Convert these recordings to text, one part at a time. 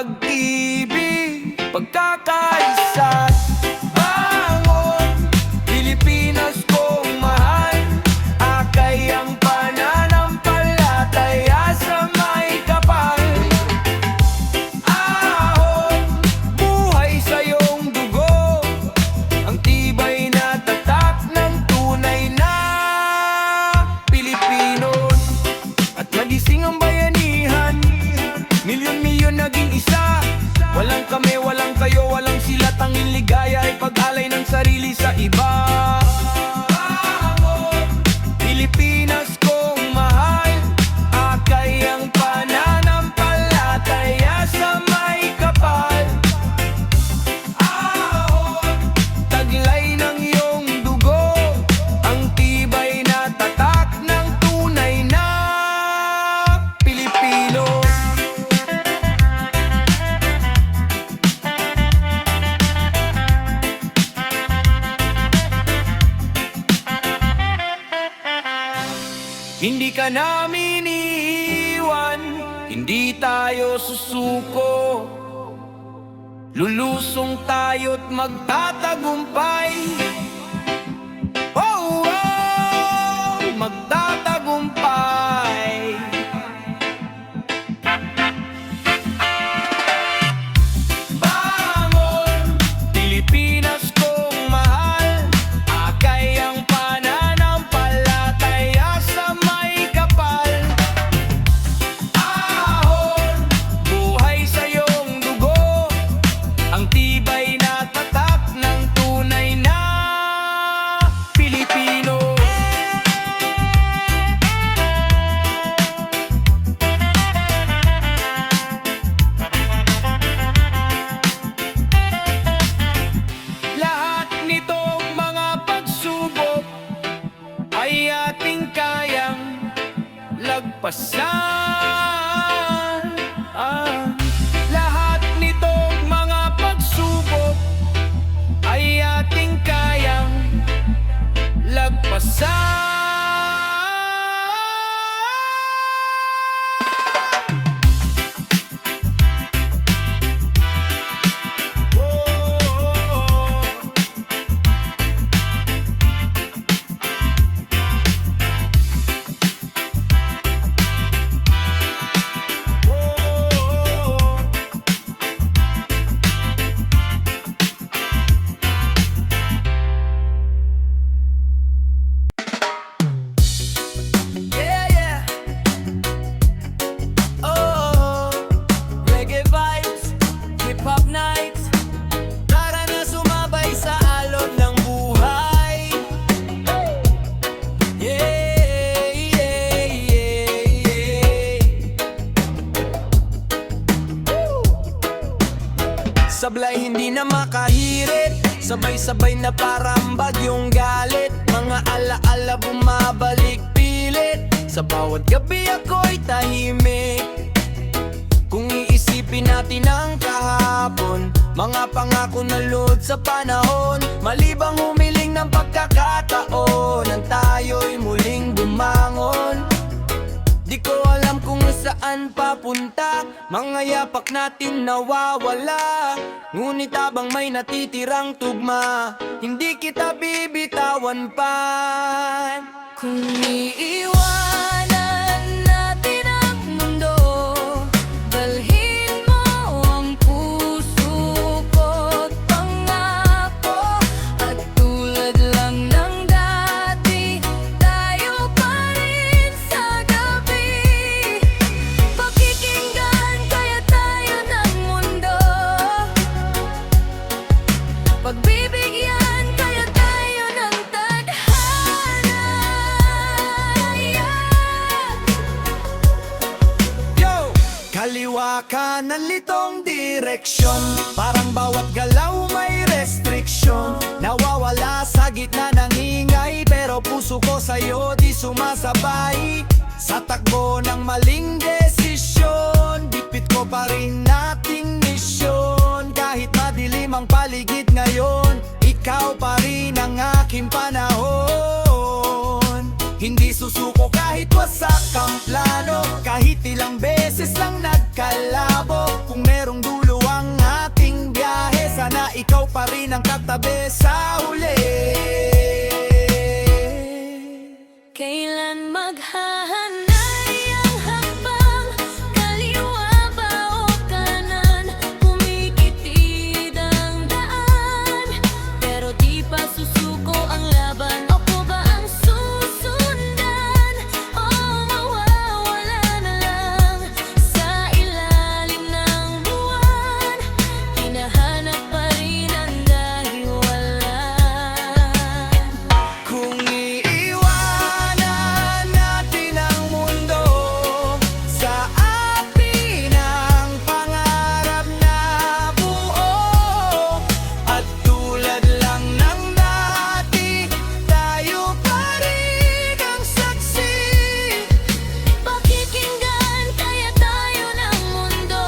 pag-ibig, pagkakaisa. Bangon, Pilipinas kong mahal, akay ang pananampalataya sa may kapal. Ahon, buhay sa iyong dugo, ang tibay na tatak ng tunay na Pilipinos. At nagising ang bayanihan, milyon-milyon naging isa. Walang kami, walang kayo, walang sila, tanging ligaya ay pag-alay ng sarili sa iba. Pilipinas kong mahal, akay ang pananampalataya sa may kapal. Ahon, taglay ng iyong dugo, ang tibay na tatak ng tunay na Pilipino. Hindi ka namin iiwan, hindi tayo susuko. Lulusong tayo't magtatagumpay. Oh, oh, magtatagumpay. Bangon, Pilipinas kong mahal, akay ang pananampalataya sa may kapal. Ahon, buhay sa iyong dugo, ang tibay na tatak ng tunay na Pilipino. Lahat nitong mga pagsubok ay ating kayang lagpasan. Lahat nitong mga pagsubok ay ating kayang lagpasan. Sablay hindi na makahirit, sabay-sabay na parang bagyong galit. Mga alaala bumabalik pilit, sa bawat gabi ako'y tahimik. Kung iisipin natin ang kahapon, mga pangako na luhod sa panahon, malibang humiling ng pagkakataon, nang tayo'y muling bumangon. Di ko alam kung saan papunta, mga yapak natin nawawala. Ngunit habang may natitirang tugma, hindi kita bibitawan pa. Kung iiwanan natin ang mundo, dalhin mo ang puso ko't pangako. At tulad lang ng dati, tayo pa rin sa gabi. Pakikinggan kaya tayo ng mundo, pagbibigyan kaya tayo ng tadhana. Yo! Kaliwa kanan litong direksyon, parang bawat galaw may restriksyon. Nawawala sa gitna ng ingay, pero puso ko sa'yo di sumasabay. Sa takbo ng maling desisyon, bitbit ko pa rin nating misyon. Kahit madilim ang paligid ngayon, ikaw pa rin ang aking panahon. Hindi susuko kahit wasak ang plano, kahit ilang beses lang nagkalabo. Kung merong dulo magkatabi sa huli. Kailan maghahanay ang hakbang, kaliwa ba o kanan? Kumikitid ang daan, pero di pa susuko ang laban. Ako ba ang susundan o mawawala na lang sa ilalim ng buwan? Hinahanap pa rin ang dahiwalan. Kung iiwanan natin ang mundo sa api ng pangarap na buo, at tulad lang ng dati, tayo pa rin ang saksi. Pakikinggan kaya tayo ng mundo,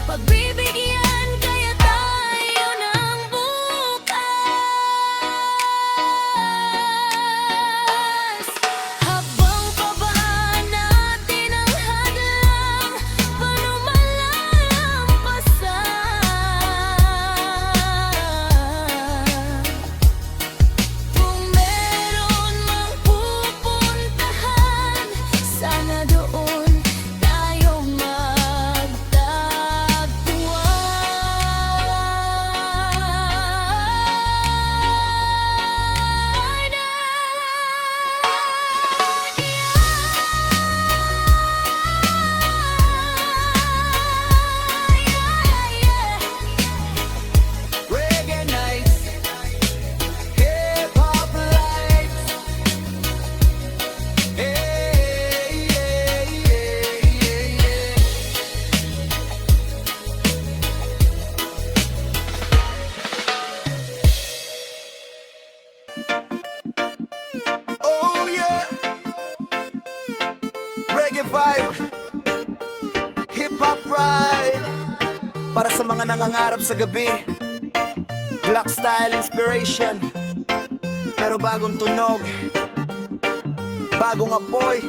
pagbibigyan kaya tayo ng bukas. Habang paba natin ang hadlang, paano malampasan? Kung meron mang pupuntahan, sana doon tayo Reggae nights, hip-hop lights. Hey, yeah, yeah, yeah. Oh yeah, reggae vibe, hip-hop ride. Para sa mga nangangarap sa gabi, black style inspiration. Pero bagong tunog, bagong apoy.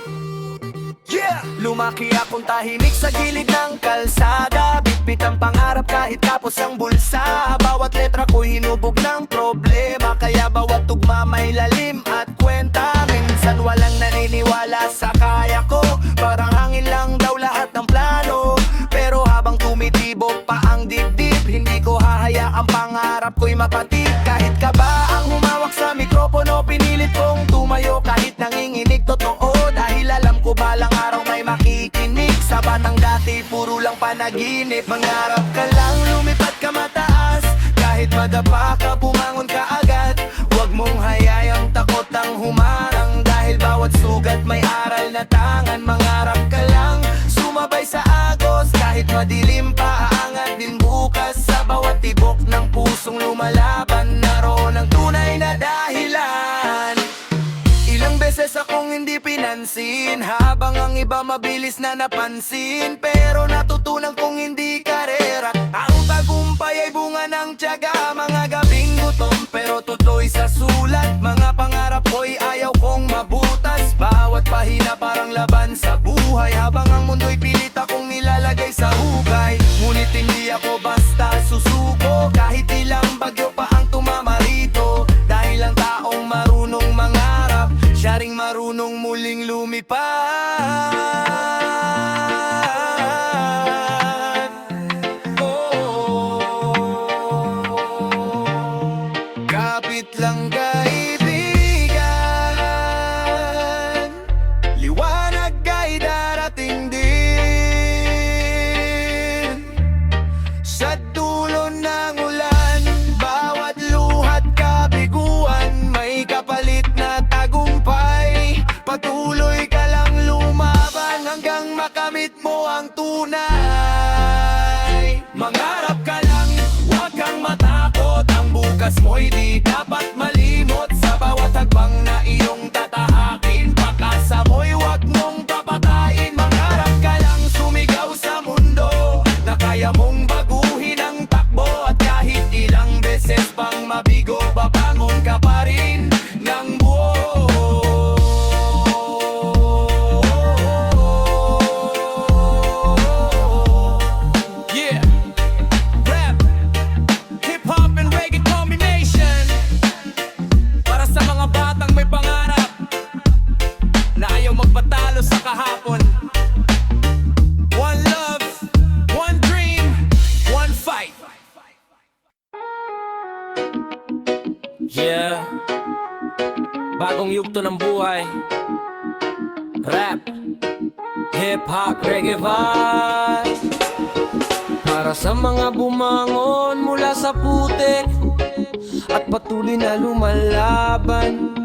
Yeah! Lumaki akong tahimik sa gilid ng kalsada, bitbit ang pangarap kahit tapos ang bulsa. Bawat letra ko hinubog ng problema, kaya bawat tugma may lalim at kwenta. Minsan walang naniniwala sa kaya ko, parang hangin lang daw lahat ng plano. Pero habang tumitibok pa ang dibdib, hindi ko hahayaang pangarap ko'y mapatid. Kahit kaba ang humawak sa mikropono, pinilit kong tumayo kahit nanginginig totoo. Dahil alam ko balang araw may makikinig. Sa batang dati puro lang panaginip. Mangarap ka lang, lumipad ka mataas, kahit madapa ka, bumangon ka agad. Huwag mong hayayang takot ang humarang, dahil bawat sugat may aral na tangan. Mangarap ka lang, sumabay sa agos, kahit madilim pa, aangat din bukas. Sa bawat tibok ng pusong lumalaban, naroon ang tunay na dahilan. Ilang beses akong hindi pinansin, habang ang iba mabilis na napansin. Pero natutunan kong hindi karera, ang tagumpay ay bunga ng tiyaga. Mga gabing gutom pero tuloy sa sulat, mga pangarap ko'y ayaw kong mabutas. Bawat pahina parang laban sa buhay, habang ang mundo'y pilit akong nilalagay sa hukay. Ngunit hindi ako basta susuko, kahit ilang bagyo pa ang tumama rito. Dahil ang taong marunong mangarap, siya ring marunong muling lumipad. Kapit lang kaibigan, liwanag ay darating din. Sa dulo ng ulan, bawat luhat kabiguan, may kapalit na tagumpay. Patuloy ka lang lumaban hanggang makamit mo ang tunay. Mangarap ka lang, huwag kang matakot, ang bukas mo'y di dapat malimot. Sa bawat hakbang na iyong tatahakin, pakasa mo'y huwag mong papatayin. Mangarap ka lang, sumigaw sa mundo, na kaya mong baguhin ang takbo. At kahit ilang beses pang mabigo, babangon ka pa rin ng buo. Yeah, rap, Yeah. Bagong yugto ng buhay. Rap, hip-hop, reggae vibe. Para sa mga bumangon mula sa putik at patuloy na lumalaban.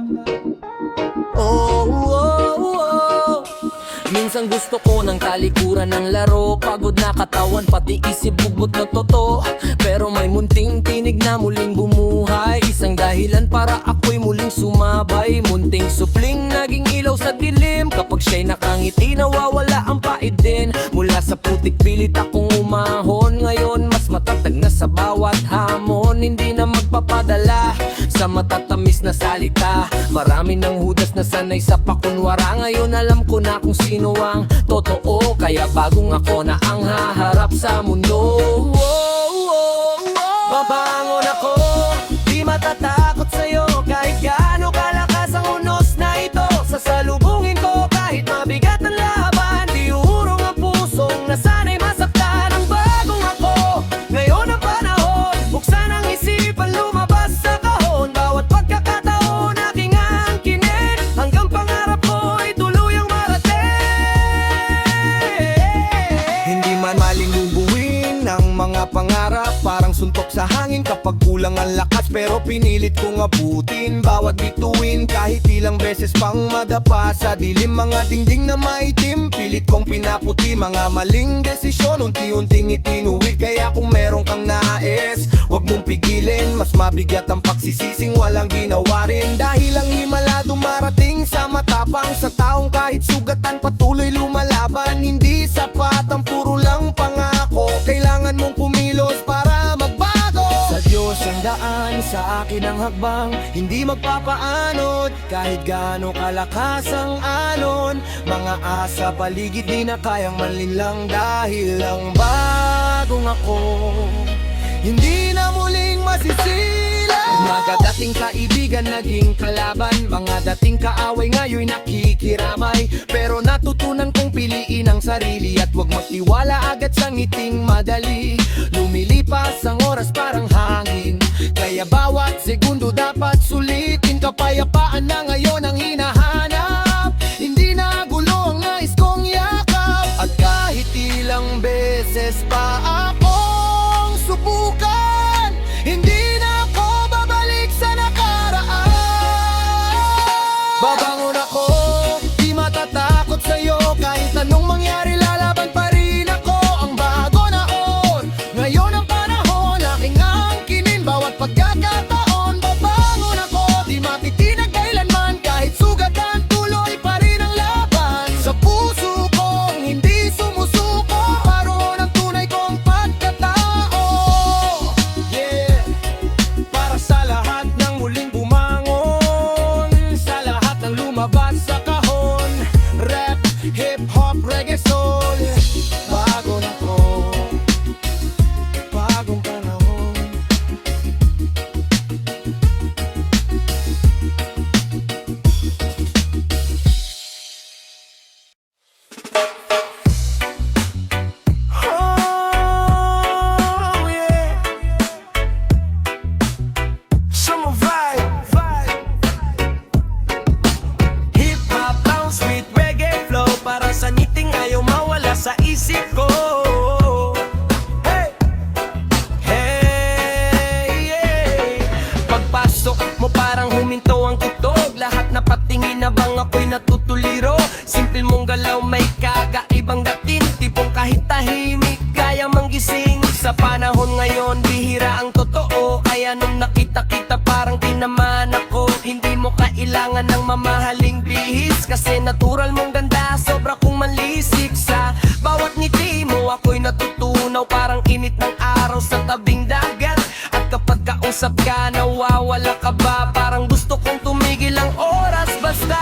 Oh, oh, oh. Minsan gusto ko ng talikuran ng laro. Pagod na katawan, pati isip bubot na totoo. Pero may munting tinig na muling bumuhay. Isang dahilan para ako'y muling sumabay. Munting supling, naging ilaw sa dilim. Kapag siya'y nakangiti, nawawala ang pait din. Mula sa putik, pilit akong umahon. Ngayon, mas matatag na sa bawat hamon. Hindi na magpapadala sa matatamis na salita. Marami ng hudas na sanay sa pakunwara. Ngayon alam ko na kung sino ang totoo. Kaya bagong ako na ang haharap sa mundo. Babangon ako, di matatakot sa'yo. Kahit gaano kalakas ang unos na ito. Sasalubungin ko kahit mabigat ang laban. Di uurong ang pusong nasanay masaktan. Ang bagong ako, ngayon ang panahon. Buksan ang isipan, lumabas sa kahon. Bawat pagkakataon aking angkinin. Hanggang pangarap ko ay tuluyang marating. Hindi man maling bubuin ang mga pangarap. Parang suntok sa hangin kapag kulang ang lakas. Pero pinilit kong abutin bawat bituin. Kahit ilang beses pang madapa sa dilim. Mga dingding na maitim, pilit kong pinaputi. Mga maling desisyon, unti-unting itinuwid. Kaya kung meron kang nais, wag mong pigilin. Mas mabigat ang pagsisising walang ginawa rin. Dahil ang himala dumarating sa matapang. Sa taong kahit sugatan patuloy lumalaban. Hindi sapat ang puro lang pangako. Kailangan mong kumilos para magbago. Sa Diyos ang daan, sa akin ang hakbang. Hindi magpapaanod kahit gaano kalakas ang alon. Mga asa paligid di na kayang malinlang. Dahil ang bagong ako hindi na muling masisila. Mga dating kaibigan naging kalaban. Mga dating kaaway ngayon nakikiramay. Pero natutunan kong piliin ang sarili. At huwag magtiwala agad sa ngiting madali. Lumilipas ang oras parang hangin. Kaya bawat segundo dapat sulitin. Kapayapaan na ngayon ang hinahanap. Hindi na gulo ang nais kong yakap. At kahit ilang beses pa akong subukan, hindi na ako babalik sa nakaraan. Babangon ako, di matatakot sa'yo. Kahit anong mangyari lalaban pa rin ako. Ang bago na on, ngayon ang panahon. Aking angkinin bawat pagkakataon. Babangon ako, di matitinag kailanman. Kahit sugatan, tuloy pa rin ang laban. Sa puso kong hindi sumusuko, paroon ang tunay kong pagkatao. Yeah, para sa lahat ng muling bumangon, sa lahat ng lumabas sa kahon. Rap, hip-hop, reggae, soul. Bago na ko, bagong panahon. Oh, yeah. Summer vibe. Hip-hop, bounce with reggae flow. Para sa ngiting ayaw mawala sa isip ko. Hey! Hey! Yeah! Pagpasok mo parang huminto ang tugtog. Lahat na patingin na bang ako'y natutuliro. Simple mong galaw may kagaibang dating. Tipong kahit tahimik kaya manggising. Sa panahon ngayon bihira ang totoo. Kaya nung nakita kita parang tinamaan ako. Hindi mo kailangan ng mamahaling bihis. Kasi natural mong ganda, sobra kong manlisik. Sa bawat ngiti mo ako'y natutunaw. Parang init ng araw sa tabing dagat. At kapag kausap ka nawawala ka ba? Parang gusto kong tumigil ang oras basta.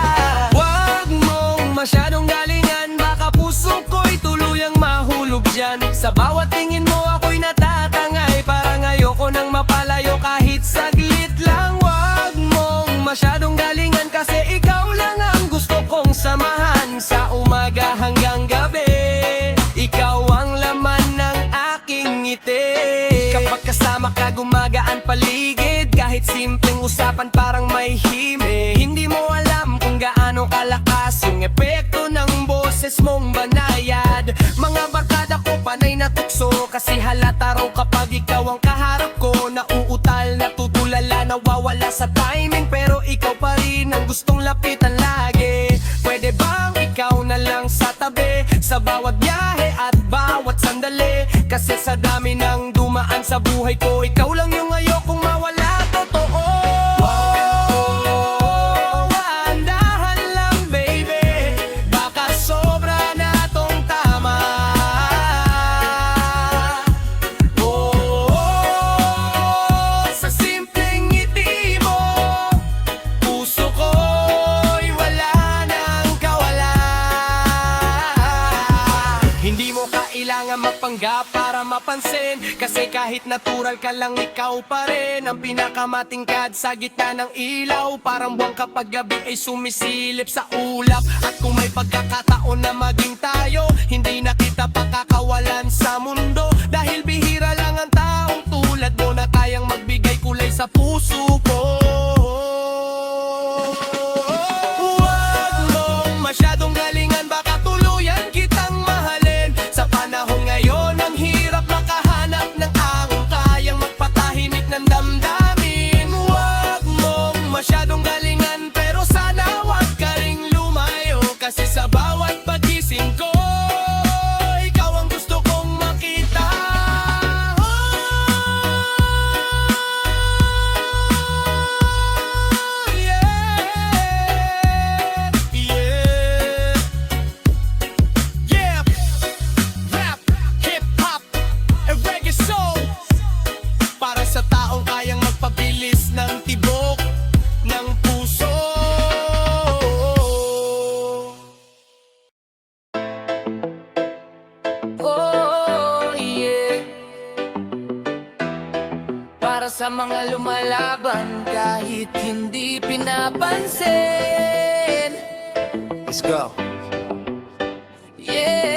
Wag mong masyadong galingan. Baka puso ko'y tuluyang mahulog dyan. Sa bawat tingin mo ako'y natatangay. Parang ayoko nang mapalayo kahit saglit lang. Wag mong masyadong galingan. Kasi ikaw lang ang gusto kong samahan. Sa umaga hanggang gabi, ikaw ang laman ng aking ngiti. Kapag kasama ka gumagaan paligid. Kahit kahit simpleng usapan parang may hime. Hindi mo alam kung gaano kalakas yung epekto ng boses mong banayad. Mga barkada ko panay na tukso, kasi halata raw kapag ikaw ang kaharap ko. Nauutal, natutulala, nawawala sa timing, pero ikaw pa rin ang gustong lapitan lagi. Pwede bang ikaw na lang sa tabi, sa bawat biyahe at bawat sandali? Kasi sa dami ng dumaan sa buhay ko, ikaw lang yung ayokong mawala. Totoo. Andahan lang baby, baka sobra na tong tama. Sa simpleng ngiti mo, puso ko'y wala nang kawala. Hindi mo kailangan magpanggap para mapansin, kasi kahit natural ka lang, ikaw pa rin ang pinakamatingkad sa gitna ng ilaw. Parang buwang kapag gabi ay sumisilip sa ulap. At kung may pagkakataon na maging tayo, hindi na kita pakakawalan sa mundo. Dahil bihira lang ang taong tulad mo na kayang magbigay kulay sa puso ko. Huwag mong masyadong galingan, baka tuluyan kitang mahalin. Sa panahon ngayon, ang hirap makahanap ng angong kayang magpatahimik ng damdamin. Huwag mong masyadong galingan, pero sana huwag ka ring lumayo. Kasi sa bawat pagising ko, ikaw ang gusto kong makita. Yeah, rap, hip-hop, and reggae soul, para sa taong kayang magpabilis ng tibok ng puso. Oh yeah, para sa mga lumalaban kahit hindi pinapansin. Let's go. Yeah.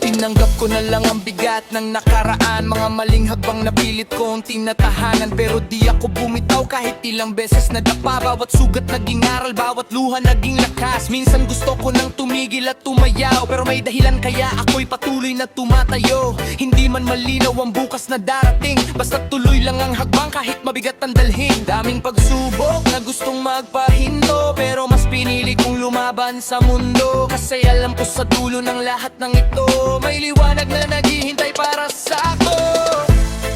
Tinanggap ko na lang ang bigat ng nakaraan, mga maling habang napilit kong tinatahanan. Pero di ako bumitaw kahit ilang beses nadapa. Bawat sugat naging aral, bawat luha naging lakas. Minsan gusto ko nang tumigil at tumayaw, pero may dahilan kaya ako'y patuloy na tumatayo. Hindi man malinaw ang bukas na darating, basta tuloy lang ang hakbang kahit mabigat ang dalhin. Daming pagsubok na gustong magpahinto, pero mas pinili kong lumaban sa mundo. Kasi alam ko sa dulo ng lahat ng ito, may liwanag na naghihintay para sa ako.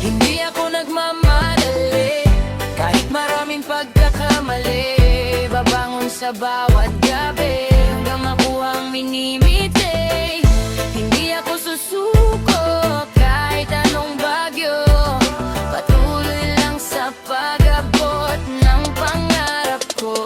Hindi ako nagmamadali, kahit maraming pagkakamali. Babangon sa bawat gabi hanggang makuha ang minimiti. Hindi ako susuko kahit anong bagyo, patuloy lang sa pag-abot ng pangarap ko.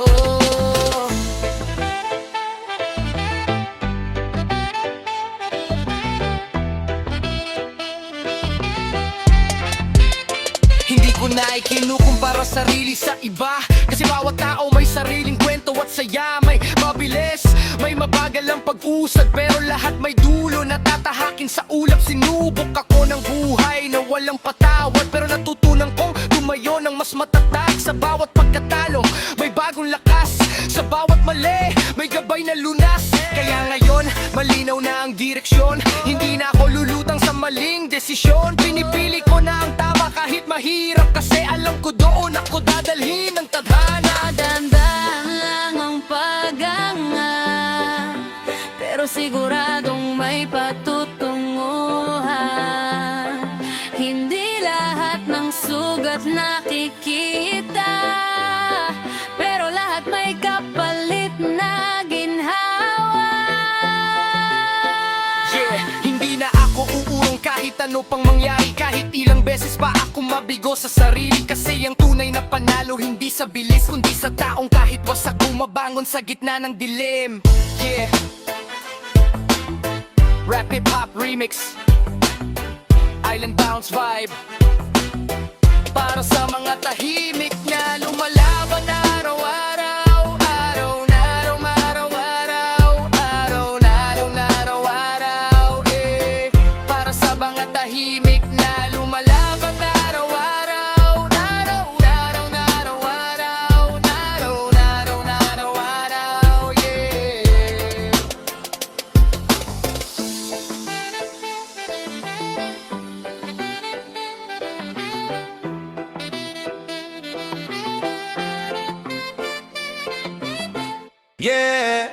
Hindi ko na ikinukumpara sarili sa iba, kasi bawat tao may sariling kwento at saya. May mabilis, may mabagal ang pag-usad, pero lahat may dulo na tatahakin sa ulap. Sinubok ako ng buhay na walang patawad, pero natutunan kong tumayo ng mas matatag. Sa bawat pagkatalo, may bagong lakas. Sa bawat mali, may gabay na lunas. Kaya ngayon, malinaw na ang direksyon. Hindi na ako lulutang sa maling desisyon. Pinipili ko na ang tama kahit mahirap, kasi alam ko doon ako dadalhin ng tadhana. Dandan lang ang pag-angat, pero siguradong may patutunguhan. Hindi lahat ng sugat nakikita, pero lahat may kapalit na ginhawa. Yeah, hindi na ako uurong kahit ano pang mangyari. Kahit ilang beses pa ako mabigo sa sarili, kasi ang tunay na panalo hindi sa bilis, kundi sa taong kahit wasak bumabangon sa gitna ng dilim. Yeah, rap hip-hop remix, Island Bounce vibe, para sa mga tahimik na lumalaban araw-araw. Araw na araw-araw, araw na araw-araw, para sa mga tahimik Yeah,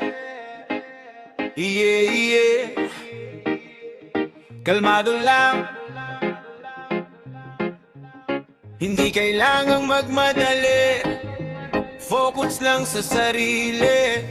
yeah, yeah. Kalmado lang, hindi kailangang magmadali. Focus lang sa sarili.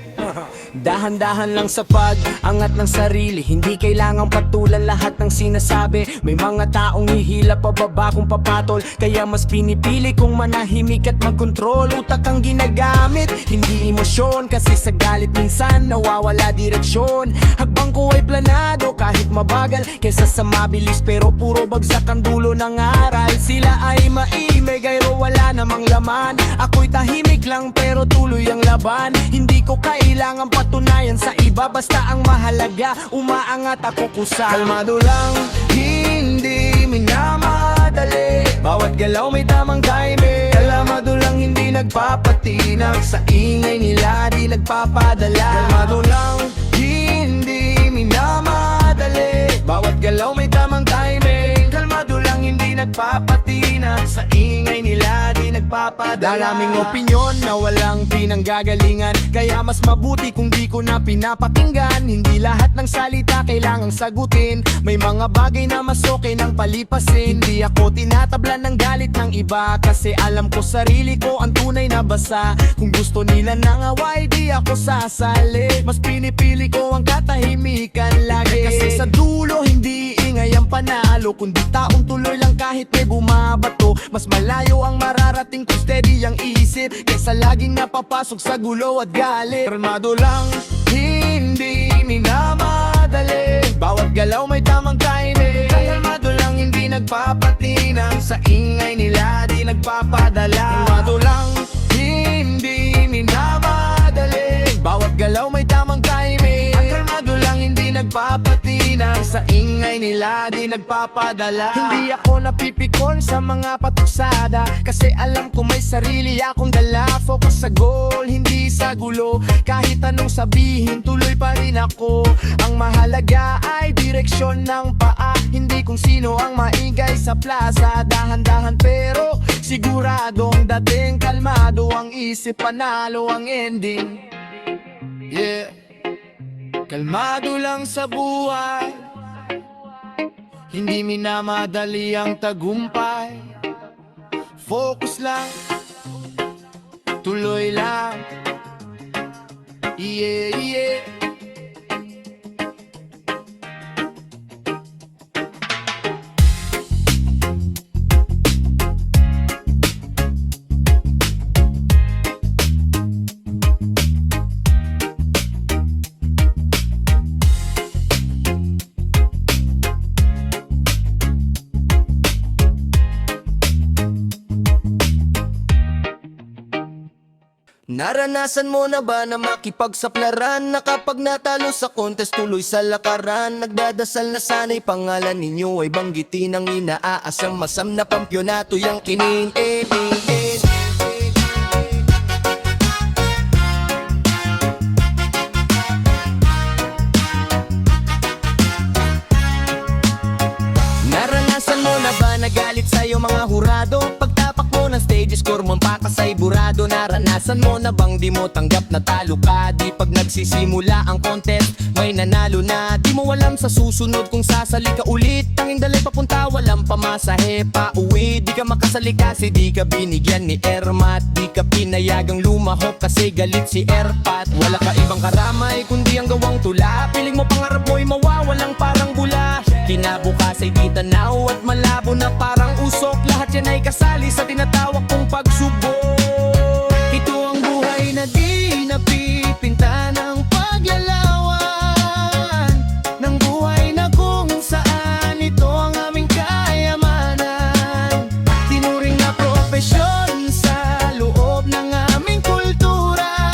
Dahan-dahan lang sa pag-angat ng sarili. Hindi kailangang patulan lahat ng sinasabi. May mga taong hihila pababa kung papatol, kaya mas pinipili kong manahimik at magkontrol. Utak ang ginagamit, hindi emosyon, kasi sa galit minsan nawawala direksyon. Hakbang ko ay planado kahit mabagal, kesa sa mabilis pero puro bagsak ang dulo ng aral. Sila ay maimay gayro wala namang laman. Ako'y tahimik lang pero tuloy ang laban. Hindi ko kailangan patunayan sa iba, basta ang mahalaga umaangat ako kusa. Kalmado lang, hindi minamadali. Bawat galaw may tamang timing. Kalmado lang, hindi nagpapatinag. Sa ingay nila di nagpapadala. Kalmado lang, hindi minamadali. Bawat galaw may tamang timing. Kalmado lang, hindi nagpapatinag. Sa ingay nila di nagpapadala. Daraming opinyon na walang pinanggagalingan, kaya mas mabuti kung di ko na pinapakinggan. Hindi lahat ng salita kailangang sagutin. May mga bagay na mas okay nang palipasin. Hindi ako tinatablan ng galit ng iba, kasi alam ko sarili ko ang tunay na basa. Kung gusto nila ng away di ako sasali. Mas pinipili ko ang katahimikan lagi, kasi sa dulo hindi ingay ang panalo, kundi taong tuloy lang kahit may bumabato. Mas malayo ang mararating kung steady ang isip, kesa laging napapasok sa gulo at galit. Kalmado lang, hindi minamadali. Bawat galaw may tamang timing. Kalmado lang, hindi nagpapatinang. Sa ingay nila di nagpapadala. Kalmado lang, hindi minamadali. Bawat galaw may tamang timing. Kalmado lang, hindi nagpapatinang. Sa ingay nila di nagpapadala. Hindi ako napipikon sa mga patuksada, kasi alam ko may sarili akong dala. Focus sa goal, hindi sa gulo. Kahit anong sabihin, tuloy pa rin ako. Ang mahalaga ay direksyon ng paa, hindi kung sino ang maingay sa plaza. Dahan-dahan pero siguradong dating. Kalmado ang isip, panalo ang ending. Yeah, kalmado lang sa buhay, hindi minamadali ang tagumpay. Focus lang, tuloy lang. Yeah, yeah. Naranasan mo na ba na makipagsaplaran, na kapag natalo sa contest tuloy sa lakaran? Nagdadasal na sana'y pangalan ninyo ay banggitin ang inaasang masam na pampyonato yang kiniin. Naranasan mo na ba nagalit sa'yo mga hurado? Pagtapak mo ng stage score mo pakasay burado. Naranasan mo na bang di mo tanggap na talo ka? Di pag nagsisimula ang contest may nanalo na. Di mo alam sa susunod kung sasali ka ulit. Tanging dalay papunta walang pamasahe pa uwi. Di ka makasali kasi di ka binigyan ni Ermat. Di ka pinayagang lumahok kasi galit si Erpat. Wala ka ibang karamay kundi ang gawang tula. Piling mo pangarap mo'y mawawalang parang bula. Kinabukas ay di tanaw at malabo na parang usok. Lahat yan ay kasali sa tinatawag kong pagsubok. Ito ang buhay na di napipinta ng paglalawan, ng buhay na kung saan ito ang aming kayamanan. Tinuring na profesyon sa loob ng aming kultura,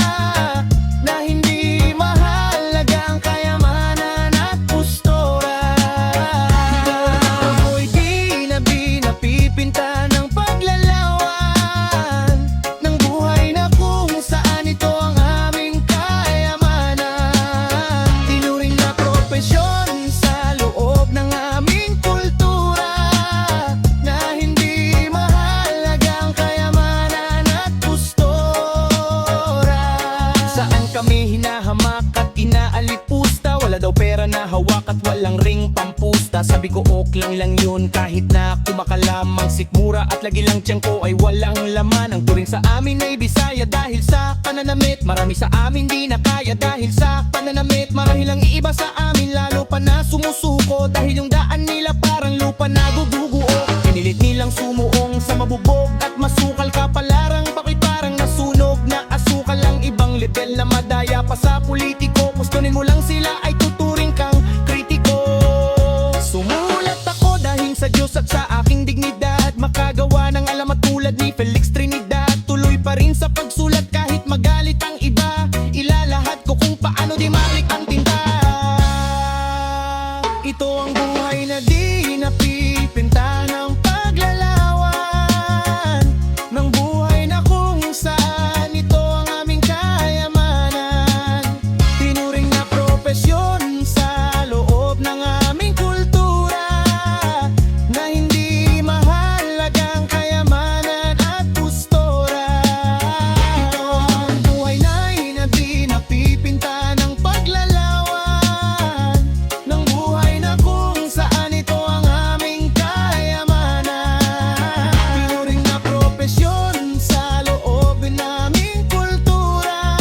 na hindi mahalaga ang kayamanan at postura. Ito ang ako'y di napipinta ng paglalawan, Sabi ko ok lang yun kahit na kumakalamang sikmura at lagi lang tiyan ko ay walang laman. Ang turing sa amin ay Bisaya dahil sa pananamit. Marami sa amin di na kaya dahil sa pananamit. Marahil ang iiba sa amin lalo pa na sumusuko dahil yung daan nila parang lupa na guguguo. Pinilit nilang sumuong sa mabubog at masukal kapalarang bakit parang nasunog na asukal. Ang ibang level na madaya pa sa politiko. Pustunin mo lang sila ay tuturing kang kritiko. Sumulat ako dahil sa Diyos at sa aking dignidad, makagawa ng alamat tulad ni Felix Trinidad. Tuloy pa rin sa pagsulat kahit magalit ang iba. Ilalahat ko kung paano di malik ang tinta. Ito ang buhay na di napipinta ng paglalawan, ng buhay na kung saan ito ang aming kayamanan. Tinuring na propesyon sa loob ng aming kultura, na hindi mahalagang kayamanan at gustora. Ito ang buhay na di napipinta ng paglalawan, ng buhay na kung saan ito ang aming kayamanan. Tinuring na propesyon sa loob ng aming kultura,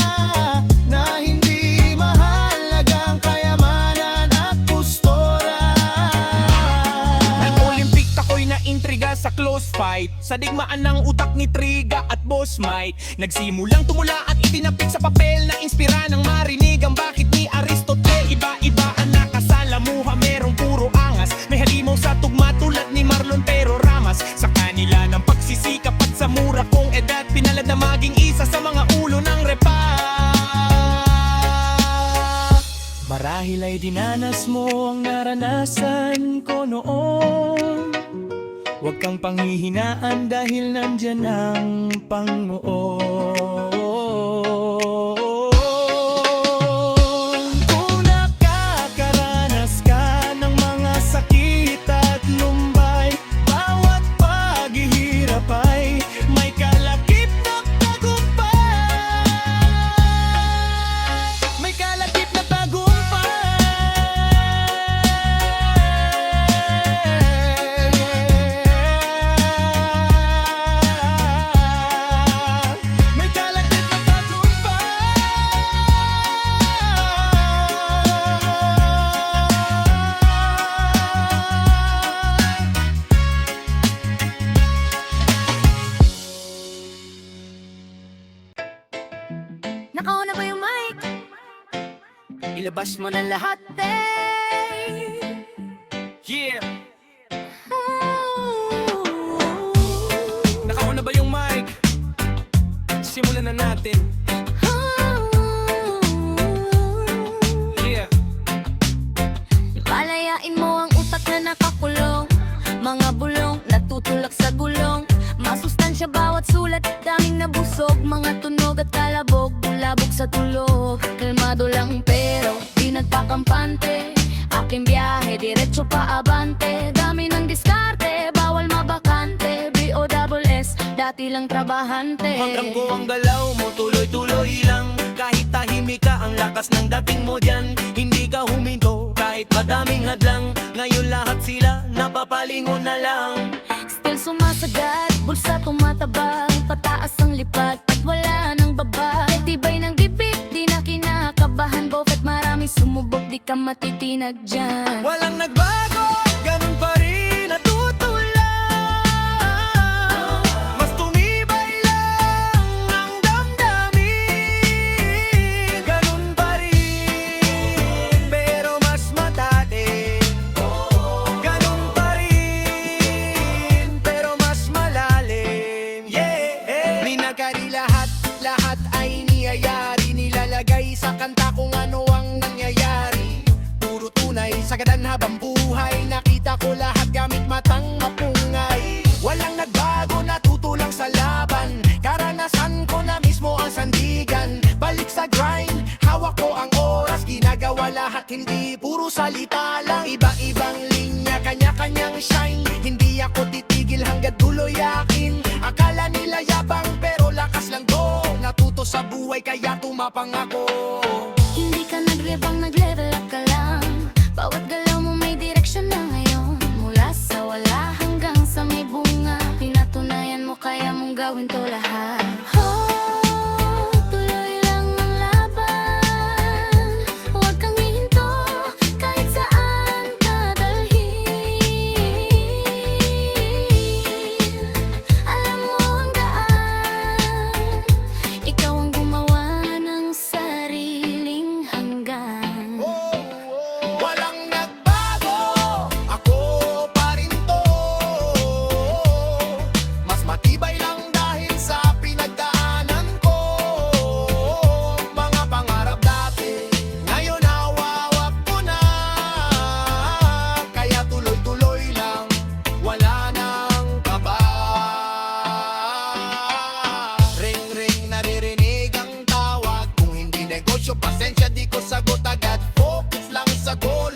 na hindi mahalagang kayamanan at gustora. Nag-Olympic ako'y naintriga sa close fight, sa digmaan ng utak ni Triga at Boss Mike. Nagsimulang tumula at itinapik sa papel na inspira ng marinig ang bakit ni Aristotle. Iba-iba ang nakasalamuha, merong puro angas, may halimaw sa tugma tulad ni Marlon Pero Ramas. Sa kanila ng pagsisikap at sa mura kong edad, pinalad na maging isa sa mga ulo ng repa. Marahil ay dinanas mo ang naranasan ko noon. Huwag kang panghihinaan dahil nandyan ang Panginoon. Kung nakakaranas ka ng mga sakit at lumbay, bawat paghihirap ay may kalakip na tagumpay. May kalakip na tagumpay. May kalakip na tagumpay. Nakauna ba yung mic? Ilabas mo na lahat. Yeah! Nakauna ba yung mic? Simulan na natin. Yeah! Palayain mo ang utak na nakakulong, mga bulong natutulak sa gulong. Masustansya bawat sulat, daming nabusog, mga tunog at kalabog, bulabog sa tulog. Kalmado lang pero di nagpakampante, aking biyahe diretso pa abante. Dami ng diskarte, bawal mabakante, BOSS, dati lang trabahante. Hanggang ko ang galaw mo, tuloy-tuloy lang. Kahit tahimik ka, ang lakas ng dating mo dyan. Hindi ka huminto, kahit madaming hadlang. Ngayon lahat sila, napapalingon na lang. Still sumasagad, bulsa tumatabag, pataas ang lipat at wala nang baba. Tibay ng dibdib, di na kinakabahan. Bofet marami sumubok, di ka matitinag dyan. Walang nagbago, ganun pa rin natutulang. Mas tumibay lang ang damdamin. Ganun pa rin, pero mas matate. Ganun pa rin, pero mas malalim. Yeah! Minagari lahat ay niyayari. Nilalagay sa kanta kung ano ang nangyayari. Puro tunay, sagadan habang buhay. Nakita ko lahat gamit matang mapungay. Walang nagbago, natutulang sa laban. Karanasan ko na mismo ang sandigan. Balik sa grind, hawak ko ang oras. Ginagawa lahat, hindi puro salita lang. Iba-ibang linya, kanya-kanyang shine. Hindi ako titigil hanggat dulo yakin. Akala nila yabang pero lakas lang go. Natuto sa buhay kaya tumapang ako. Hindi ka nagrebang, nag-level up ka lang. Bawat galaw mo may direksyon na ngayon. di ko sagot agad. Focus lang sa goal,